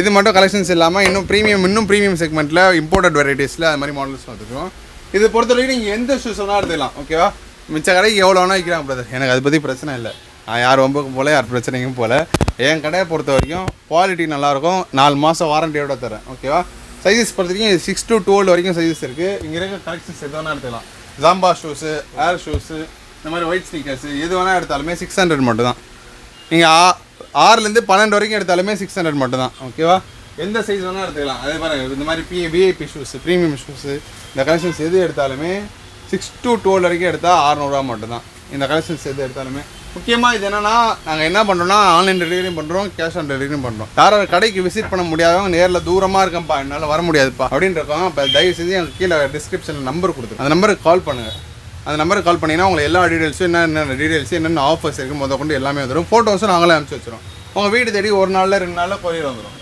இது மட்டும் கலெக்ஷன்ஸ் இல்லாமல் இன்னும் ப்ரீமியம் செக்மெண்ட்டில் இம்போர்ட்டட் வெரைட்டிஸில் அது மாதிரி மாடல்ஸ் வந்துருக்கோம். இது பொறுத்த வரைக்கும் நீங்கள் எந்த ஷூஸ் வேணால் எடுத்துக்கலாம். ஓகேவா? மிச்ச கடைக்கு எவ்வளோ வேணால் விற்கிறாங்க பிரதர். எனக்கு அதை பற்றி பிரச்சனை இல்லை. நான் யார் வம்புக்கும் போல யார் பிரச்சனைக்கும் போல். என் கடையை பொறுத்த வரைக்கும் குவாலிட்டி நல்லாயிருக்கும். 4 மாதம் வாரண்டியோட தரேன். ஓகேவா? சைஸஸ் பொறுத்த வரைக்கும் 6 to 12 வரைக்கும் சைஸஸ் இருக்குது. இங்கே இருக்க கலெக்ஷன்ஸ் எது வேணால் எடுத்துக்கலாம். ஜாம்பா ஷூஸு, ஏர் ஷூஸு, இந்த மாதிரி ஒயிட் ஸ்னீக்கர்ஸு எது வேணால் எடுத்தாலுமே 600 மட்டும் தான். நீங்கள் 6லேருந்து 12 வரைக்கும் எடுத்தாலுமே 600 மட்டும் தான். ஓகேவா? எந்த சைஸ் வேணால் எடுத்துக்கலாம். அதே மாதிரி இந்த மாதிரி விஐபி ஷூஸு, ப்ரீமியம் ஷூஸு, இந்த கலெக்ஷன்ஸ் எது எடுத்தாலுமே 6 to 12 வரைக்கும் எடுத்தால் 600 மட்டும் தான். இந்த கலெக்ஷன்ஸ் எது எடுத்தாலுமே. முக்கியமாக இது என்னென்னா, நாங்கள் என்ன பண்ணுறோன்னா ஆன்லைன் டெலிவரியும் பண்ணுறோம், கேஷ் ஆன் டெலிவரியும் பண்ணுறோம். யாரும் கடைக்கு விசிட் பண்ண முடியாதவங்க நேரில் தூரமாக இருக்கேன்ப்பா என்னால் வர முடியாதுப்பா அப்படின்னு இருக்கோம். இப்போ தயவு செஞ்சு எனக்கு கீழே டிஸ்கிரிப்ஷனில் நம்பர் கொடுத்துருக்கோம். அந்த நம்பருக்கு கால் பண்ணுங்கள். அந்த நம்பருக்கு கால் பண்ணிங்கன்னா உங்களுக்கு எல்லா டீட்டெயில்ஸும் என்னென்ன டீட்டெயில்ஸ் என்னென்ன ஆஃபர்ஸ் இருக்குது கொண்டு எல்லாமே வந்துடும். ஃபோட்டோஸும் நாங்களே அனுப்பிச்சி வச்சுருவோம். உங்கள் வீடு தேடி 1 நாளில் 2 நாளில் கொரியர் வந்துடும்.